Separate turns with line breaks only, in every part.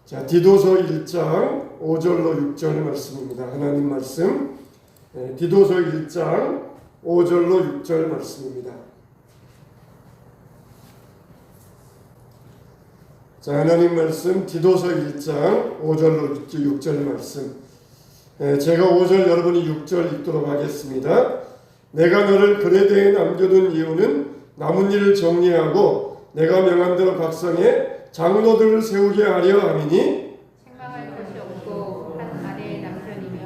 자, 디도서 1장 5절로 6절 말씀입니다. 하나님 말씀. 디도서 1장 5절로 6절 말씀입니다. 자, 하나님 말씀 디도서 1장 5절로 6절 말씀. 제가 5절, 여러분이 6절 읽도록 하겠습니다. 내가 너를 그레데에 남겨둔 이유는 남은 일을 정리하고 내가 명한 대로 각성해 장로들을 세우게 하려 함이니
생각할 것이 없고 한 아내의 남편이며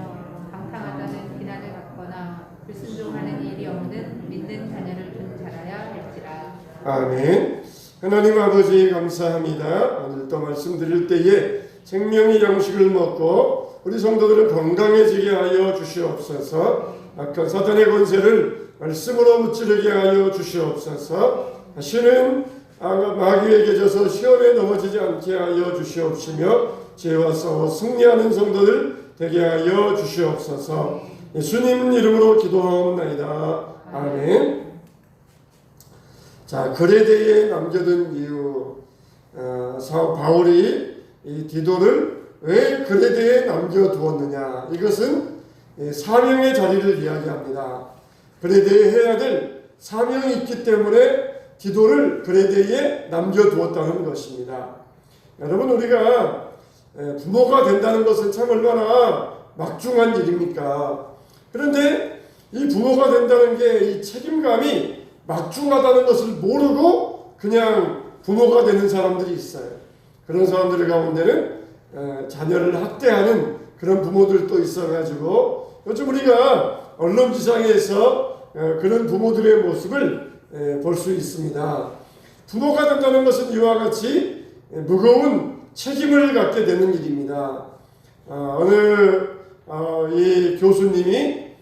방탕하다는 비난을 받거나 불순종하는 일이 없는 믿는 자녀를 둔 자라야 할지라.
아멘. 하나님 아버지 감사합니다. 오늘 또 말씀드릴 때에 생명의 양식을 먹고 우리 성도들을 건강해지게 하여 주시옵소서. 악한 사탄의 권세를 말씀으로 무찌르게 하여 주시옵소서. 다시는 마귀에게 져서 시험에 넘어지지 않게 하여 주시옵시며 죄와 싸워 승리하는 성도들 되게 하여 주시옵소서. 예수님 이름으로 기도하옵나이다. 아멘. 자, 그레데에 남겨둔 이유. 바울이 이 디도를 왜 그레데에 남겨두었느냐. 이것은 사명의 자리를 이야기합니다. 그레데에 해야 될 사명이 있기 때문에 디도를 그레데에 남겨두었다는 것입니다. 여러분, 우리가 부모가 된다는 것은 참 얼마나 막중한 일입니까? 그런데 이 부모가 된다는 게 이 책임감이 막중하다는 것을 모르고 그냥 부모가 되는 사람들이 있어요. 그런 사람들 가운데는 자녀를 학대하는 그런 부모들도 있어가지고 요즘 우리가 언론지상에서 그런 부모들의 모습을 볼 수 있습니다. 부모가 된다는 것은 이와 같이 무거운 책임을 갖게 되는 일입니다. 어느 이 교수님이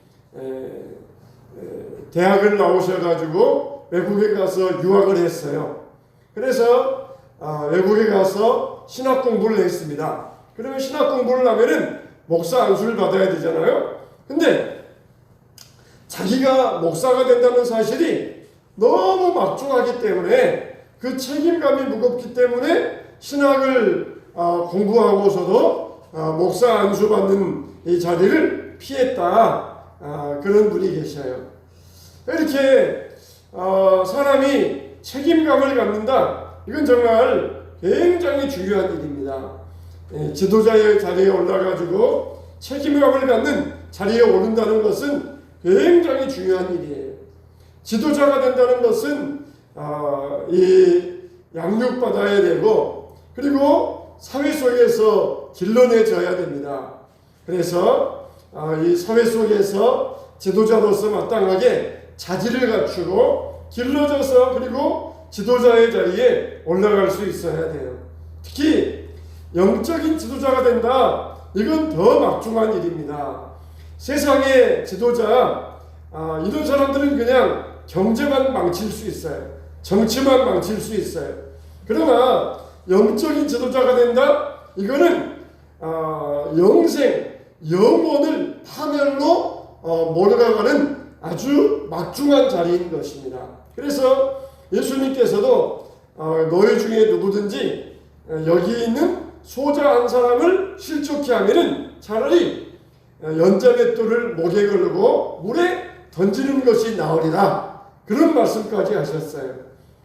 대학을 나오셔가지고 외국에 가서 유학을 했어요. 그래서 외국에 가서 신학 공부를 했습니다. 그러면 신학 공부를 하면은 목사 안수를 받아야 되잖아요. 근데 자기가 목사가 된다는 사실이 너무 막중하기 때문에 그 책임감이 무겁기 때문에 신학을 공부하고서도 목사 안수 받는 이 자리를 피했다. 그런 분이 계셔요. 이렇게 사람이 책임감을 갖는다. 이건 정말 굉장히 중요한 일입니다. 지도자의 자리에 올라가지고 책임감을 갖는 자리에 오른다는 것은 굉장히 중요한 일이에요. 지도자가 된다는 것은 이 양육받아야 되고 그리고 사회 속에서 길러내져야 됩니다. 그래서 이 사회 속에서 지도자로서 마땅하게 자질을 갖추고 길러져서 그리고 지도자의 자리에 올라갈 수 있어야 돼요. 특히 영적인 지도자가 된다. 이건 더 막중한 일입니다. 세상의 지도자, 이런 사람들은 그냥 경제만 망칠 수 있어요. 정치만 망칠 수 있어요. 그러나 영적인 지도자가 된다? 이거는 영생, 영혼을 파멸로 몰아가는 아주 막중한 자리인 것입니다. 그래서 예수님께서도 너희 중에 누구든지 여기 있는 소자 한 사람을 실족케 하면은 차라리 연자맷돌을 목에 걸고 물에 던지는 것이 나으리라. 그런 말씀까지 하셨어요.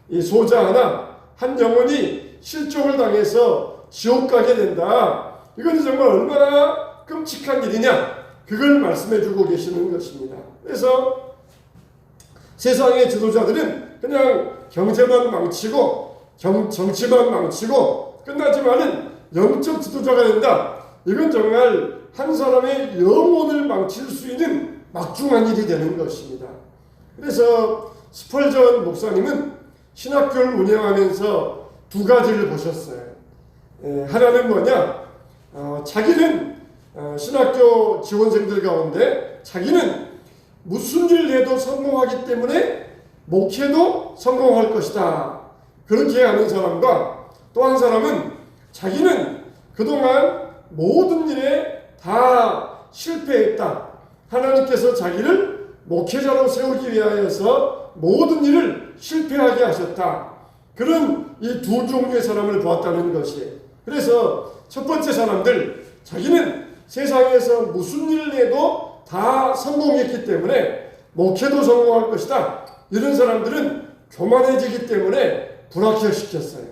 이 소자 하나, 한 영혼이 실족을 당해서 지옥 가게 된다. 이건 정말 얼마나 끔찍한 일이냐. 그걸 말씀해 주고 계시는 것입니다. 그래서 세상의 지도자들은 그냥 경제만 망치고 정치만 망치고 끝나지만은 영적 지도자가 된다. 이건 정말 한 사람의 영혼을 망칠 수 있는 막중한 일이 되는 것입니다. 그래서 스펄전 목사님은 신학교를 운영하면서 두 가지를 보셨어요. 하나는 뭐냐? 자기는 신학교 지원생들 가운데 자기는 무슨 일을 해도 성공하기 때문에 목회도 성공할 것이다. 그렇게 하는 사람과 또 한 사람은 자기는 그동안 모든 일에 다 실패했다. 하나님께서 자기를 목회자로 세우기 위하여서 모든 일을 실패하게 하셨다. 그런 이 두 종류의 사람을 보았다는 것이에요. 그래서 첫 번째 사람들, 자기는 세상에서 무슨 일을 해도 다 성공했기 때문에 목회도 성공할 것이다. 이런 사람들은 교만해지기 때문에 불합격시켰어요.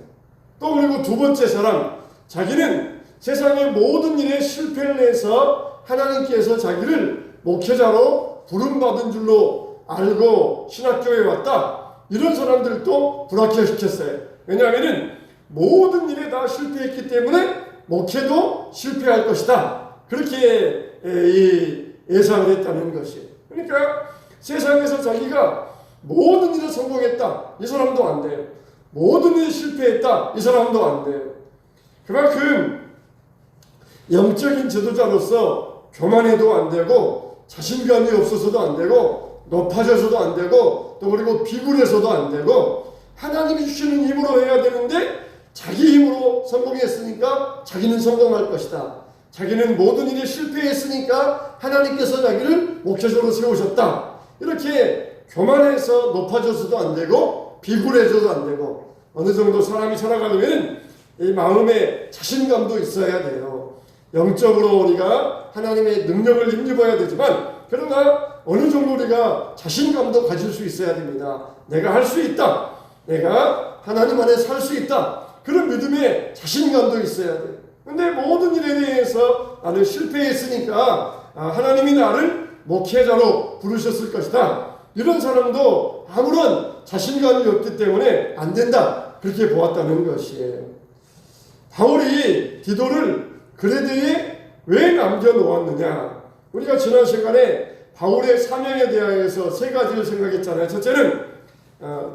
또 그리고 두 번째 사람, 자기는 세상의 모든 일에 실패를 해서 하나님께서 자기를 목회자로 부름받은 줄로 알고 신학교에 왔다. 이런 사람들도 불합격시켰어요. 왜냐하면 모든 일에 다 실패했기 때문에 목회도 실패할 것이다. 그렇게 예상을 했다는 것이. 그러니까 세상에서 자기가 모든 일에 성공했다. 이 사람도 안 돼요. 모든 일에 실패했다. 이 사람도 안 돼요. 그만큼 영적인 지도자로서 교만해도 안 되고 자신감이 없어서도 안 되고 높아져서도 안 되고 또 그리고 비굴해서도 안 되고 하나님이 주시는 힘으로 해야 되는데 자기 힘으로 성공했으니까 자기는 성공할 것이다. 자기는 모든 일에 실패했으니까 하나님께서 자기를 목회자로 세우셨다. 이렇게 교만해서 높아져서도 안 되고 비굴해져도 안 되고 어느 정도 사람이 살아가려면 이 마음에 자신감도 있어야 돼요. 영적으로 우리가 하나님의 능력을 힘입어야 되지만 그러나 어느 정도 우리가 자신감도 가질 수 있어야 됩니다. 내가 할 수 있다. 내가 하나님 안에 살 수 있다. 그런 믿음에 자신감도 있어야 돼요. 근데 모든 일에 대해서 나는 실패했으니까 하나님이 나를 목회자로 부르셨을 것이다. 이런 사람도 아무런 자신감이 없기 때문에 안 된다. 그렇게 보았다는 것이에요. 바울이 디도를 그레데에 왜 남겨놓았느냐. 우리가 지난 시간에 바울의 사명에 대하여서 세 가지를 생각했잖아요. 첫째는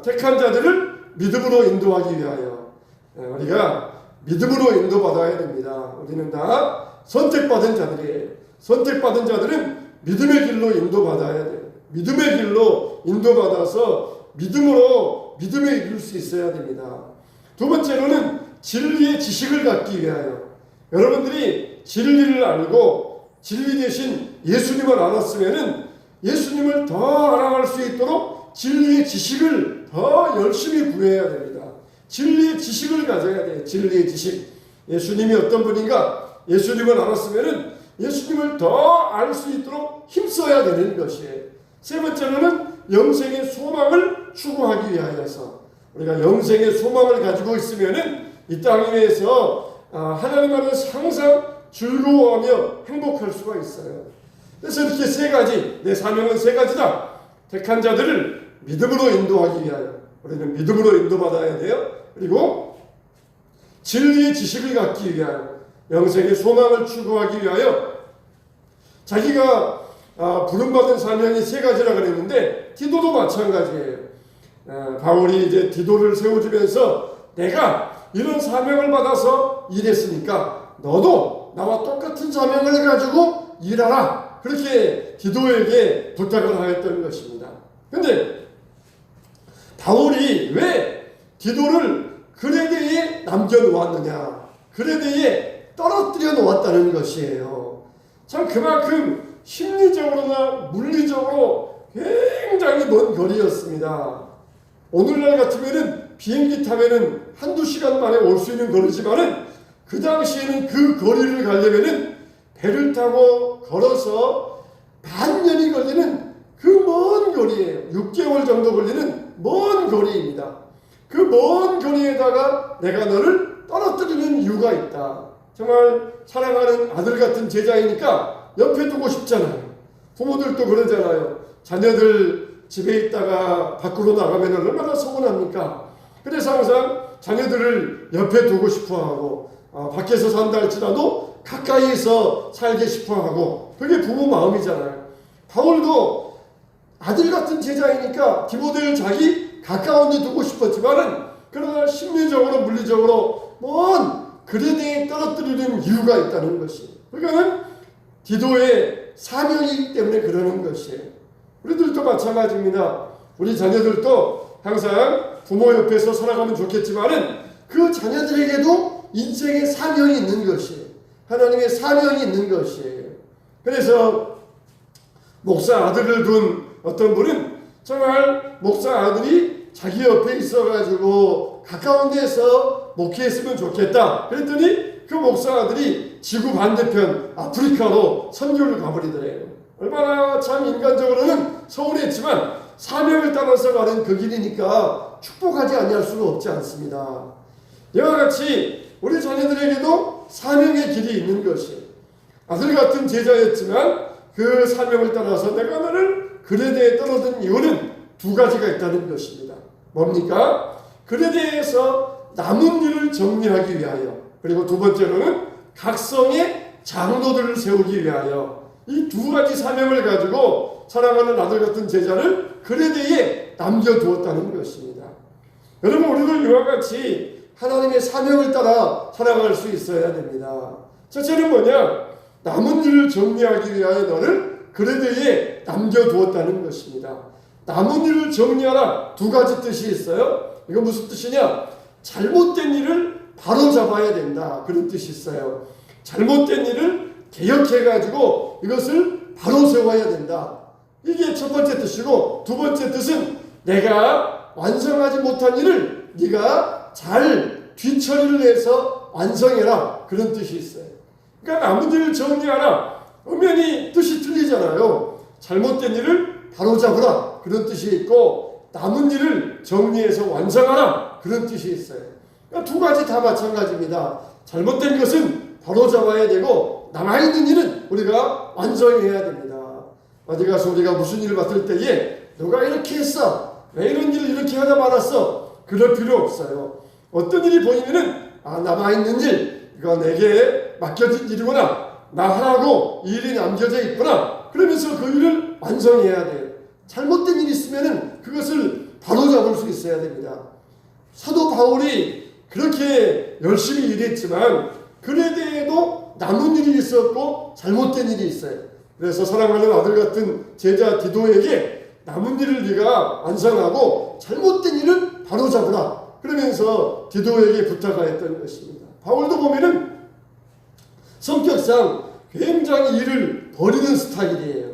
택한 자들을 믿음으로 인도하기 위하여. 우리가 믿음으로 인도받아야 됩니다. 우리는 다 선택받은 자들이에요. 선택받은 자들은 믿음의 길로 인도받아야 돼요. 믿음의 길로 인도받아서 믿음으로 믿음에 이룰 수 있어야 됩니다. 두 번째로는 진리의 지식을 갖기 위하여. 여러분들이 진리를 알고 진리 대신 예수님을 알았으면 예수님을 더 알아갈 수 있도록 진리의 지식을 더 열심히 구해야 됩니다. 진리의 지식을 가져야 돼요. 진리의 지식. 예수님이 어떤 분인가? 예수님을 알았으면 예수님을 더 알 수 있도록 힘써야 되는 것이에요. 세 번째로는 영생의 소망을 추구하기 위하여서. 우리가 영생의 소망을 가지고 있으면 이 땅 위에서 하나님 안에서 항상 즐거워하며 행복할 수가 있어요. 그래서 이렇게 세 가지, 내 사명은 세 가지다. 택한 자들을 믿음으로 인도하기 위하여. 우리는 믿음으로 인도받아야 돼요. 그리고 진리의 지식을 갖기 위하여, 영생의 소망을 추구하기 위하여. 자기가 부름받은 사명이 세 가지라 그랬는데 디도도 마찬가지예요. 바울이 이제 디도를 세워주면서 내가 이런 사명을 받아서 일했으니까 너도 나와 똑같은 사명을 가지고 일하라. 그렇게 디도에게 부탁을 하였던 것입니다. 그런데 바울이 왜 디도를 그레데에 남겨놓았느냐. 그레데에 떨어뜨려 놓았다는 것이에요. 참 그만큼 심리적으로나 물리적으로 굉장히 먼 거리였습니다. 오늘날 같으면은 비행기 타면은 한두 시간 만에 올 수 있는 거리지만은 그 당시에는 그 거리를 가려면은 배를 타고 걸어서 반년이 걸리는 그 먼 거리예요. 6개월 정도 걸리는 먼 거리입니다. 그 먼 거리에다가 내가 너를 떨어뜨리는 이유가 있다. 정말 사랑하는 아들 같은 제자이니까 옆에 두고 싶잖아요. 부모들도 그러잖아요. 자녀들 집에 있다가 밖으로 나가면 얼마나 서운합니까? 그래서 항상 자녀들을 옆에 두고 싶어하고 밖에서 산다 할지라도 가까이서 살게 싶어하고 그게 부모 마음이잖아요. 바울도 아들 같은 제자이니까 디모데를 자기 가까운 데 두고 싶었지만은 그러나 심리적으로 물리적으로 먼 그레데에 떨어뜨리는 이유가 있다는 것이. 그러니까는 디도의 사명이기 때문에 그러는 것이에요. 우리들도 마찬가지입니다. 우리 자녀들도 항상 부모 옆에서 살아가면 좋겠지만은 그 자녀들에게도 인생의 사명이 있는 것이에요. 하나님의 사명이 있는 것이에요. 그래서 목사 아들을 둔 어떤 분은 정말 목사 아들이 자기 옆에 있어가지고 가까운 데서 목회했으면 좋겠다. 그랬더니 그 목사들이 지구 반대편 아프리카로 선교를 가버리더래요. 얼마나 참 인간적으로는 서운했지만 사명을 따라서 가는 그 길이니까 축복하지 아니할 수는 없지 않습니다. 이와 같이 우리 자녀들에게도 사명의 길이 있는 것이, 아들 같은 제자였지만 그 사명을 따라서 내가 너를 그레데에 떨어진 이유는 두 가지가 있다는 것입니다. 뭡니까? 그레데에서 남은 일을 정리하기 위하여, 그리고 두 번째로는 각성의 장로들을 세우기 위하여, 이 두 가지 사명을 가지고 사랑하는 아들 같은 제자를 그레데에 남겨두었다는 것입니다. 여러분, 우리도 이와 같이 하나님의 사명을 따라 살아갈 수 있어야 됩니다. 첫째는 뭐냐? 남은 일을 정리하기 위하여 너를 그레데에 남겨두었다는 것입니다. 남은 일을 정리하라, 두 가지 뜻이 있어요. 이거 무슨 뜻이냐? 잘못된 일을 바로 잡아야 된다, 그런 뜻이 있어요. 잘못된 일을 개혁해가지고 이것을 바로 세워야 된다. 이게 첫 번째 뜻이고, 두 번째 뜻은 내가 완성하지 못한 일을 네가 잘 뒤처리를 해서 완성해라, 그런 뜻이 있어요. 그러니까 남은 일을 정리하라, 엄연히 뜻이 틀리잖아요. 잘못된 일을 바로잡으라, 그런 뜻이 있고, 남은 일을 정리해서 완성하라, 그런 뜻이 있어요. 그러니까 두 가지 다 마찬가지입니다. 잘못된 것은 바로잡아야 되고, 남아있는 일은 우리가 완성해야 됩니다. 어디 가서 우리가 무슨 일을 맡을 때에 누가 이렇게 했어, 왜 이런 일을 이렇게 하다 말았어, 그럴 필요 없어요. 어떤 일이 보이면은 남아있는 일, 이거 내게 맡겨진 일이구나, 나 하라고 이 일이 남겨져 있구나, 그러면서 그 일을 완성해야 돼요. 잘못된 일이 있으면은 그것을 바로잡을 수 있어야 됩니다. 사도 바울이 그렇게 열심히 일했지만 그레데에도 남은 일이 있었고 잘못된 일이 있어요. 그래서 사랑하는 아들 같은 제자 디도에게 남은 일을 네가 완성하고 잘못된 일은 바로잡으라, 그러면서 디도에게 부탁하였던 것입니다. 바울도 보면은 성격상 굉장히 일을 버리는 스타일이에요.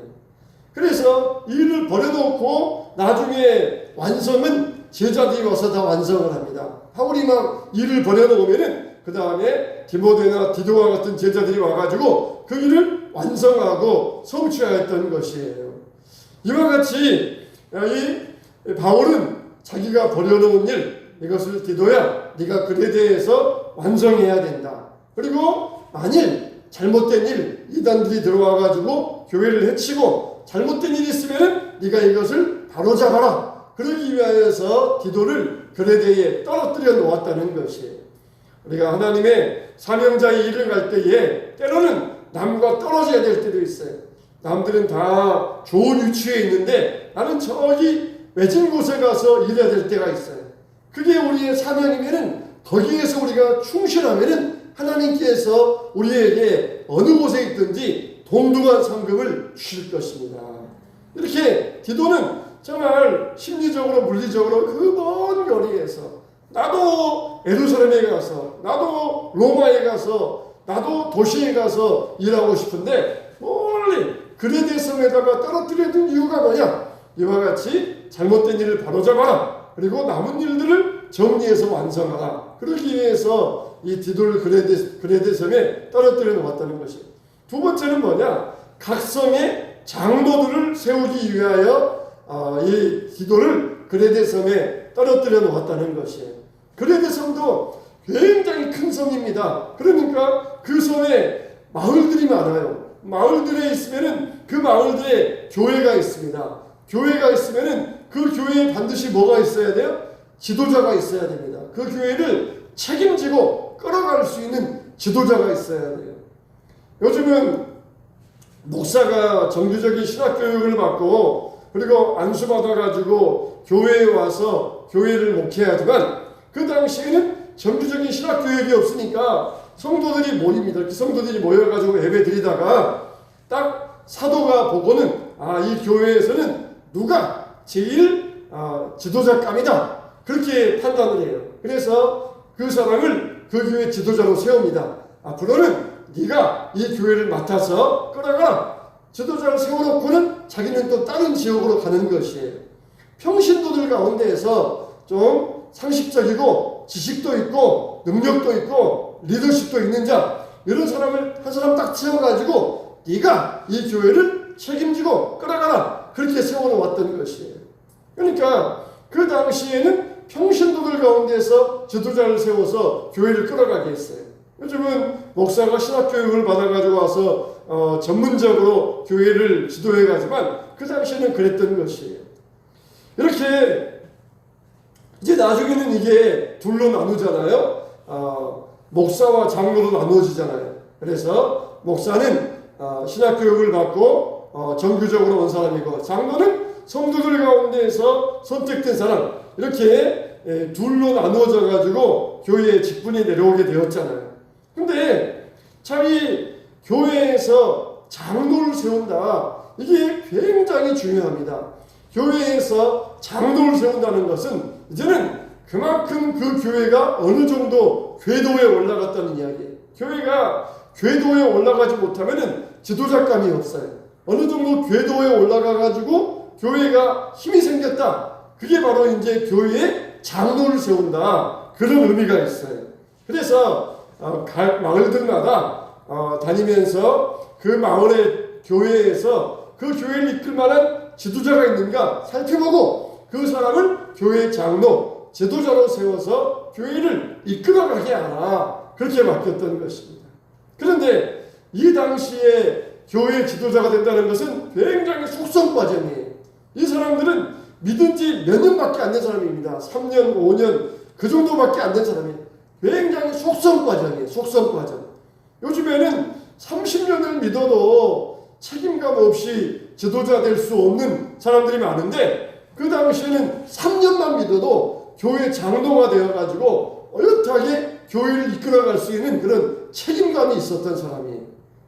그래서 일을 버려놓고 나중에 완성은 제자들이 와서 다 완성을 합니다. 바울이 막 일을 버려놓으면은 그 다음에 디모데나 디도와 같은 제자들이 와가지고 그 일을 완성하고 성취하였던 것이에요. 이와 같이 이 바울은 자기가 버려놓은 일, 이것을 디도야 네가 그레데에서 완성해야 된다. 그리고 만일 잘못된 일, 이단들이 들어와가지고 교회를 해치고 잘못된 일이 있으면 네가 이것을 바로잡아라, 그러기 위하여서 디도를 그레데에 떨어뜨려 놓았다는 것이에요. 우리가 하나님의 사명자의 일을 갈 때에 때로는 남과 떨어져야 될 때도 있어요. 남들은 다 좋은 위치에 있는데 나는 저기 외진 곳에 가서 일해야 될 때가 있어요. 그게 우리의 사명이면은 거기에서 우리가 충실하면은 하나님께서 우리에게 어느 곳에 있든지 동등한 상급을 주실 것입니다. 이렇게 디도는 정말 심리적으로 물리적으로 그 먼 거리에서, 나도 예루살렘에 가서, 나도 로마에 가서, 나도 도시에 가서 일하고 싶은데 멀리 그레데 성에다가 떨어뜨려둔 이유가 뭐냐? 이와 같이 잘못된 일을 바로잡아라, 그리고 남은 일들을 정리해서 완성하라, 그러기 위해서 이 디도를 그레데 성에 떨어뜨려 놓았다는 것이에요. 두 번째는 뭐냐? 각성의 장로들을 세우기 위하여 이 디도를 그레데 성에 떨어뜨려 놓았다는 것이에요. 그레데 성도 굉장히 큰 성입니다. 그러니까 그 성에 마을들이 많아요. 마을들에 있으면은 그 마을들에 교회가 있습니다. 교회가 있으면은 그 교회에 반드시 뭐가 있어야 돼요? 지도자가 있어야 됩니다. 그 교회를 책임지고 끌어갈 수 있는 지도자가 있어야 돼요. 요즘은 목사가 정규적인 신학교육을 받고 그리고 안수받아가지고 교회에 와서 교회를 목회하지만 그 당시에는 정규적인 신학교육이 없으니까 성도들이 모입니다. 이렇게 성도들이 모여가지고 예배 드리다가 딱 사도가 보고는 이 교회에서는 누가 제일 지도자감이다, 그렇게 판단을 해요. 그래서 그 사람을 그 교회 지도자로 세웁니다. 앞으로는 네가 이 교회를 맡아서 끌어가라. 지도자를 세워놓고는 자기는 또 다른 지역으로 가는 것이에요. 평신도들 가운데에서 좀 상식적이고 지식도 있고 능력도 있고 리더십도 있는 자, 이런 사람을 한 사람 딱 세워가지고 네가 이 교회를 책임지고 끌어가라, 그렇게 세워놓았던 것이에요. 그러니까 그 당시에는 평신도들 가운데서 지도자를 세워서 교회를 끌어가게 했어요. 요즘은 목사가 신학교육을 받아가지고 와서 전문적으로 교회를 지도해 가지만 그 당시에는 그랬던 것이에요. 이렇게 이제 나중에는 이게 둘로 나누잖아요. 목사와 장로로 나누어지잖아요. 그래서 목사는 신학교육을 받고 정규적으로 온 사람이고, 장로는 성도들 가운데에서 선택된 사람, 이렇게 둘로 나누어져 가지고 교회의 직분이 내려오게 되었잖아요. 근데 자기 교회에서 장로를 세운다, 이게 굉장히 중요합니다. 교회에서 장로를 세운다는 것은 이제는 그만큼 그 교회가 어느 정도 궤도에 올라갔다는 이야기예요. 교회가 궤도에 올라가지 못하면은 지도자감이 없어요. 어느 정도 궤도에 올라가가지고 교회가 힘이 생겼다, 그게 바로 이제 교회에 장로를 세운다, 그런 의미가 있어요. 그래서 마을들마다 다니면서 그 마을의 교회에서 그 교회를 이끌 만한 지도자가 있는가 살펴보고 그 사람을 교회 장로, 지도자로 세워서 교회를 이끌어가게 하라, 그렇게 맡겼던 것입니다. 그런데 이 당시에 교회 지도자가 된다는 것은 굉장히 속성 과정이에요. 이 사람들은 믿은 지 몇 년밖에 안 된 사람입니다. 3년, 5년 그 정도밖에 안 된 사람이에요. 굉장히 속성 과정이에요. 속성 과정. 요즘에는 30년을 믿어도 책임감 없이 지도자 될 수 없는 사람들이 많은데, 그 당시에는 3년만 믿어도 교회 장로가 되어가지고 어엿하게 교회를 이끌어갈 수 있는 그런 책임감이 있었던 사람이에요.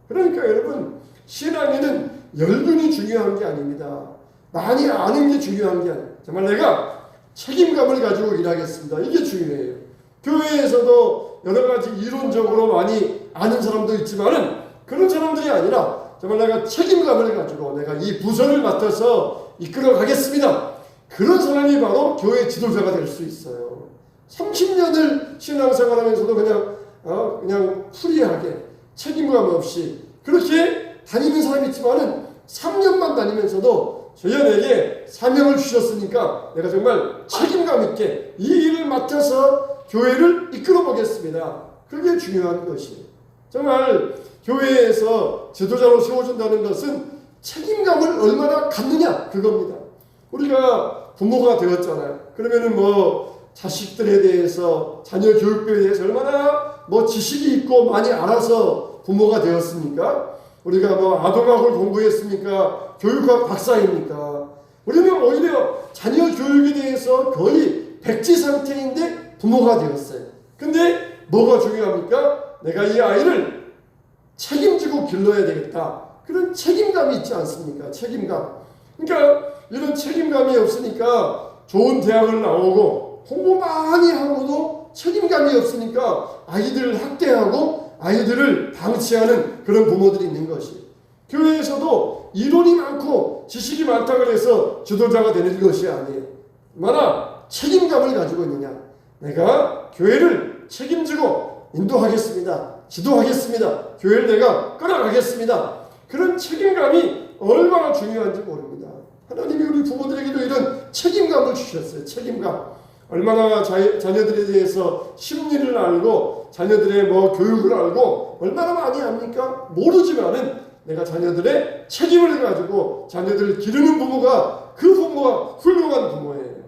그러니까 여러분, 신앙에는 연륜이 중요한 게 아닙니다. 많이 아는 게 중요한 게 아니에요. 정말 내가 책임감을 가지고 일하겠습니다, 이게 중요해요. 교회에서도 여러 가지 이론적으로 많이 아는 사람도 있지만은 그런 사람들이 아니라 정말 내가 책임감을 가지고 내가 이 부서를 맡아서 이끌어 가겠습니다, 그런 사람이 바로 교회 지도자가 될 수 있어요. 30년을 신앙생활하면서도 그냥 프리하게 책임감 없이 그렇게 다니는 사람이 있지만은 3년만 다니면서도 저희에게 사명을 주셨으니까 내가 정말 책임감 있게 이 일을 맡아서 교회를 이끌어 보겠습니다, 그게 중요한 것이에요. 정말 교회에서 지도자로 세워준다는 것은 책임감을 얼마나 갖느냐, 그겁니다. 우리가 부모가 되었잖아요. 그러면은 자식들에 대해서, 자녀 교육에 대해서 얼마나 지식이 있고 많이 알아서 부모가 되었습니까? 우리가 아동학을 공부했습니까? 교육학 박사입니까? 우리는 오히려 자녀 교육에 대해서 거의 백지 상태인데 부모가 되었어요. 근데 뭐가 중요합니까? 내가 이 아이를 책임지고 길러야 되겠다, 그런 책임감이 있지 않습니까? 책임감. 그러니까 이런 책임감이 없으니까 좋은 대학을 나오고 공부 많이 하고도 책임감이 없으니까 아이들을 학대하고 아이들을 방치하는 그런 부모들이 있는 것이에요. 교회에서도 이론이 많고 지식이 많다고 해서 지도자가 되는 것이 아니에요. 얼마나 책임감을 가지고 있느냐. 내가 교회를 책임지고 인도하겠습니다, 지도하겠습니다, 교회를 내가 끌어가겠습니다, 그런 책임감이 얼마나 중요한지 모릅니다. 하나님이 우리 부모들에게도 이런 책임감을 주셨어요. 책임감. 얼마나 자녀들에 대해서 심리를 알고 자녀들의 교육을 알고 얼마나 많이 압니까? 모르지만은 내가 자녀들의 책임을 가지고 자녀들을 기르는 부모가, 그 부모가 훌륭한 부모예요.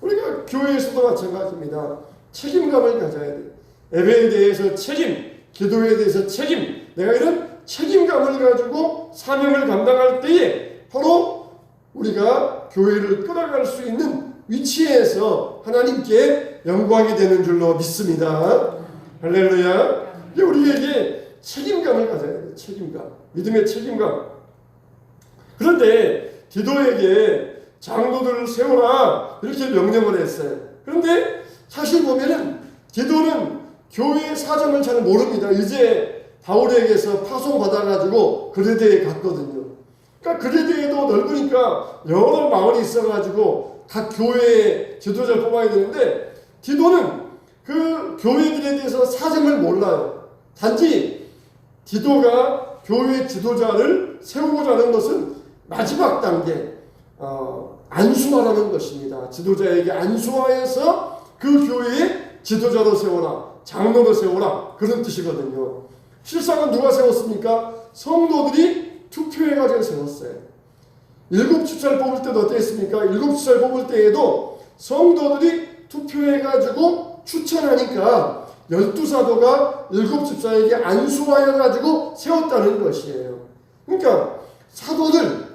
우리가 교회에서도 마찬가지입니다. 책임감을 가져야 돼요. 예배에 대해서 책임, 기도에 대해서 책임, 내가 이런 책임감을 가지고 사명을 감당할 때에 바로 우리가 교회를 끌어갈 수 있는 위치에서 하나님께 영광이 되는 줄로 믿습니다. 할렐루야. 우리에게 책임감을 가져야 돼요. 책임감, 믿음의 책임감. 그런데 디도에게 장로들을 세우라 이렇게 명령을 했어요. 그런데 사실 보면은 디도는 교회의 사정을 잘 모릅니다. 이제 바울에게서 파송받아가지고 그레데에 갔거든요. 그러니까 그레데에도 넓으니까 여러 마을이 있어가지고 각 교회의 지도자를 뽑아야 되는데 디도는 그 교회들에 대해서 사정을 몰라요. 단지 디도가 교회 지도자를 세우고자 하는 것은 마지막 단계 안수하라는 것입니다. 지도자에게 안수하여서 그 교회의 지도자로 세워라, 장로로 세워라, 그런 뜻이거든요. 실상은 누가 세웠습니까? 성도들이 투표해가지고 세웠어요. 7집사를 뽑을 때도 어땠습니까? 7집사를 뽑을 때에도 성도들이 투표해가지고 추천하니까 12사도가 7집사에게 안수하여가지고 세웠다는 것이에요. 그러니까 사도들,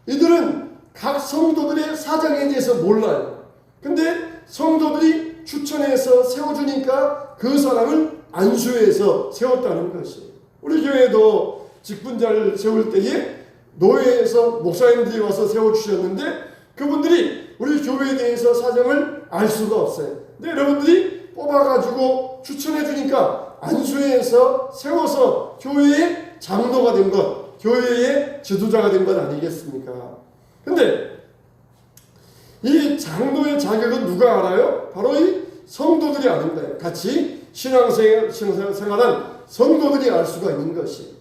이들은 각 성도들의 사정에 대해서 몰라요. 근데 성도들이 추천해서 세워주니까 그 사람을 안수해서 세웠다는 것이에요. 우리 교회도 직분자를 세울 때에 노회에서 목사님들이 와서 세워주셨는데 그분들이 우리 교회에 대해서 사정을 알 수가 없어요. 근데 여러분들이 뽑아가지고 추천해주니까 안수해서 세워서 교회의 장로가 된 것, 교회의 지도자가 된 것 아니겠습니까? 근데 이 장로의 자격은 누가 알아요? 바로 이 성도들이 아는 거예요. 같이 신앙생활한 성도들이 알 수가 있는 것이.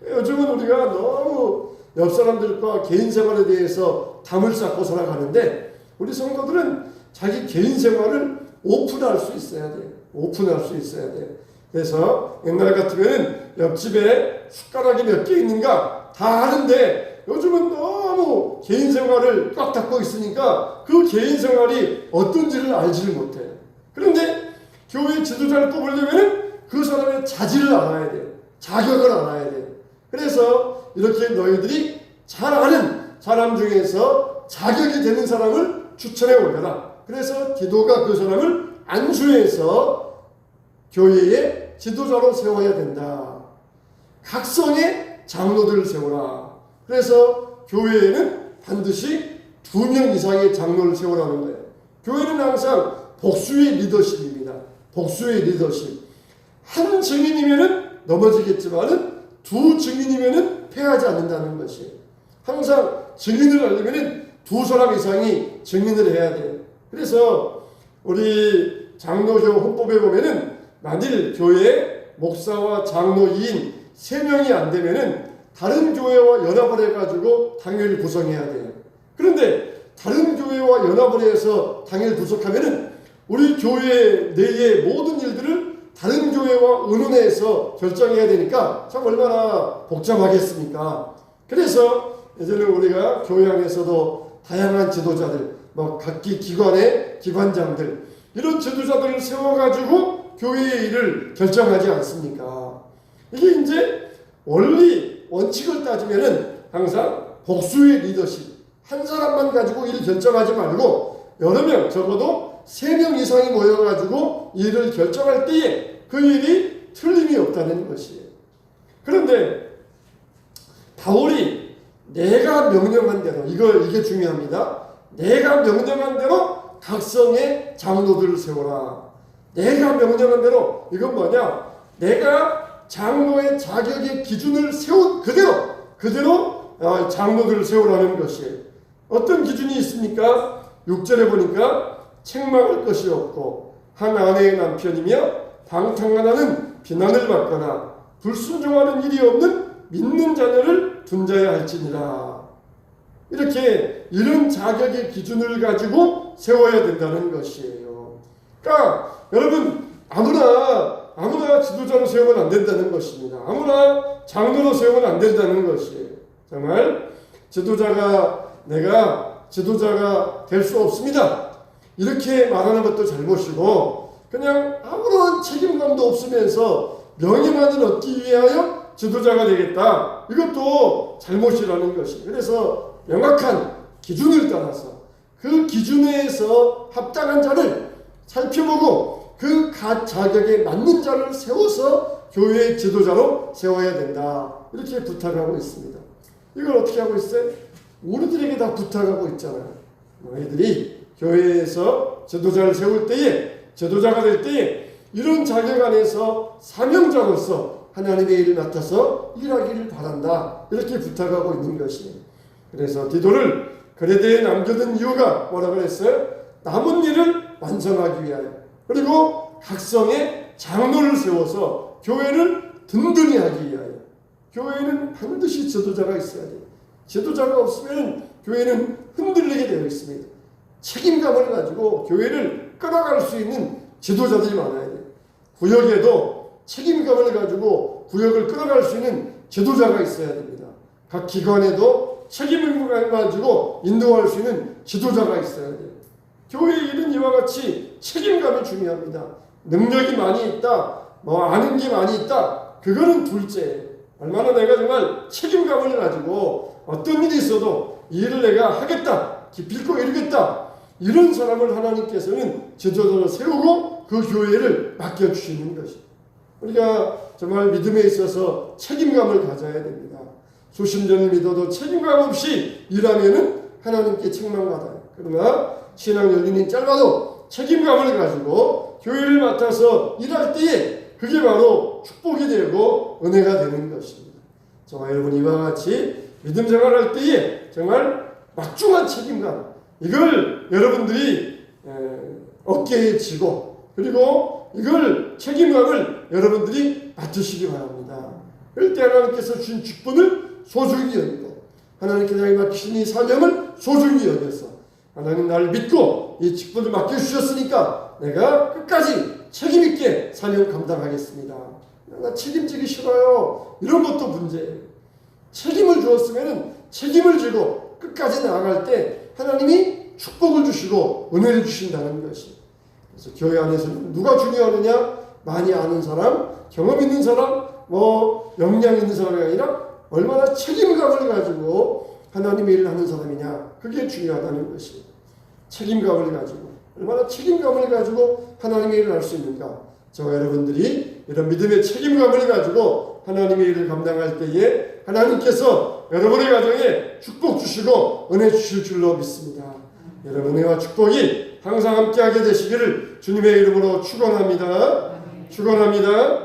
요즘은 우리가 너무 옆 사람들과 개인 생활에 대해서 담을 쌓고 살아가는데 우리 성도들은 자기 개인 생활을 오픈할 수 있어야 돼요. 오픈할 수 있어야 돼요. 그래서 옛날 같으면 옆집에 숟가락이 몇 개 있는가 다 아는데 요즘은 너무 개인 생활을 꽉 닫고 있으니까 그 개인 생활이 어떤지를 알지를 못해요. 그런데 교회 지도자를 뽑으려면 그 사람의 자질을 알아야 돼요. 자격을 알아야 돼요. 그래서 이렇게 너희들이 잘 아는 사람 중에서 자격이 되는 사람을 추천해 올려라. 그래서 디도가 그 사람을 안수해서 교회의 지도자로 세워야 된다. 각성의 장로들을 세워라. 그래서 교회에는 반드시 2명 이상의 장로를 세우라는 거예요. 교회는 항상 복수의 리더십입니다. 복수의 리더십. 한 증인이면은 넘어지겠지만은 2 증인이면은 패하지 않는다는 것이에요. 항상 증인을 하려면은 2사람 이상이 증인을 해야 돼요. 그래서 우리 장로교 헌법에 보면은 만일 교회 목사와 장로 2인 3명이 안 되면은 다른 교회와 연합을 해가지고 당회를 구성해야 돼요. 그런데 다른 교회와 연합을 해서 당회를 구성하면은 우리 교회 내의 모든 일들을 다른 교회와 의논해서 결정해야 되니까 참 얼마나 복잡하겠습니까? 그래서 예전에 우리가 교회 안에서도 다양한 지도자들, 각기 기관의 기관장들 이런 지도자들을 세워가지고 교회의 일을 결정하지 않습니까? 이게 이제 원칙을 따지면은 항상 복수의 리더십, 한 사람만 가지고 일을 결정하지 말고 여러 명, 적어도 3명 이상이 모여가지고 일을 결정할 때에 그 일이 틀림이 없다는 것이에요. 그런데 바울이 내가 명령한 대로, 이게 중요합니다. 내가 명령한 대로 각성의 장로들을 세워라. 내가 명령한 대로, 이건 뭐냐? 내가 장로의 자격의 기준을 세운 그대로 장로들을 세우라는 것이에요. 어떤 기준이 있습니까? 6절에 보니까 책망할 것이 없고 한 아내의 남편이며 방탕하다는 비난을 받거나 불순종하는 일이 없는 믿는 자녀를 둔 자야 할지니라. 이렇게 이런 자격의 기준을 가지고 세워야 된다는 것이에요. 그러니까 여러분 아무나 지도자로 세우면 안 된다는 것입니다. 아무나 장로로 세우면 안 된다는 것이에요. 정말 내가 지도자가 될 수 없습니다. 이렇게 말하는 것도 잘못이고 그냥 아무런 책임감도 없으면서 명예만을 얻기 위하여 지도자가 되겠다. 이것도 잘못이라는 것이에요. 그래서 명확한 기준을 따라서 그 기준에서 합당한 자를 살펴보고 그 자격에 맞는 자를 세워서 교회의 지도자로 세워야 된다. 이렇게 부탁하고 있습니다. 이걸 어떻게 하고 있어요? 우리들에게 다 부탁하고 있잖아요. 너희들이 교회에서 지도자를 세울 때에, 지도자가 될 때에 이런 자격 안에서 사명자로서 하나님의 일을 맡아서 일하기를 바란다. 이렇게 부탁하고 있는 것이에요. 그래서 디도를 그레데에 남겨둔 이유가 뭐라고 했어요? 남은 일을 완성하기 위하여, 그리고 각성의 장로를 세워서 교회를 든든히 하기 위하여. 교회는 반드시 지도자가 있어야 돼요. 지도자가 없으면 교회는 흔들리게 되어 있습니다. 책임감을 가지고 교회를 끌어갈 수 있는 지도자들이 많아야 돼요. 구역에도 책임감을 가지고 구역을 끌어갈 수 있는 지도자가 있어야 됩니다. 각 기관에도 책임을 가지고 인도할 수 있는 지도자가 있어야 돼요. 교회의 일은 이와 같이 책임감이 중요합니다. 능력이 많이 있다, 아는 게 많이 있다, 그거는 둘째. 얼마나 내가 정말 책임감을 가지고 어떤 일이 있어도 이 일을 내가 하겠다, 기필코 이루겠다, 이런 사람을 하나님께서는 지도자로 세우고 그 교회를 맡겨주시는 것입니다. 우리가 정말 믿음에 있어서 책임감을 가져야 됩니다. 수십 년을 믿어도 책임감 없이 일하면은 하나님께 책망받아요. 그러나 신앙 연륜이 짧아도 책임감을 가지고 교회를 맡아서 일할 때에 그게 바로 축복이 되고 은혜가 되는 것입니다. 저와 여러분이 이와 같이 믿음 생활할 때에 정말 막중한 책임감, 이걸 여러분들이 어깨에 지고, 그리고 이걸 책임감을 여러분들이 맡으시기 바랍니다. 그럴 때 하나님께서 주신 직분을 소중히 여기고, 하나님께서 나에게 맡기신 이 사명을 소중히 여겨서, 하나님 나를 믿고 이 직분을 맡겨주셨으니까 내가 끝까지 책임있게 사명 감당하겠습니다. 나 책임지기 싫어요, 이런 것도 문제예요. 책임을 주었으면 책임을 지고 끝까지 나아갈 때 하나님이 축복을 주시고 은혜를 주신다는 것이. 그래서 교회 안에서는 누가 중요하느냐? 많이 아는 사람, 경험 있는 사람, 역량 있는 사람이 아니라 얼마나 책임감을 가지고 하나님의 일을 하는 사람이냐, 그게 중요하다는 것이. 책임감을 가지고, 얼마나 책임감을 가지고 하나님의 일을 할 수 있는가. 저와 여러분들이 이런 믿음의 책임감을 가지고 하나님의 일을 감당할 때에 하나님께서 여러분의 가정에 축복 주시고 은혜 주실 줄로 믿습니다. 여러분 은혜와 축복이 항상 함께하게 되시기를 주님의 이름으로 축원합니다. 축원합니다.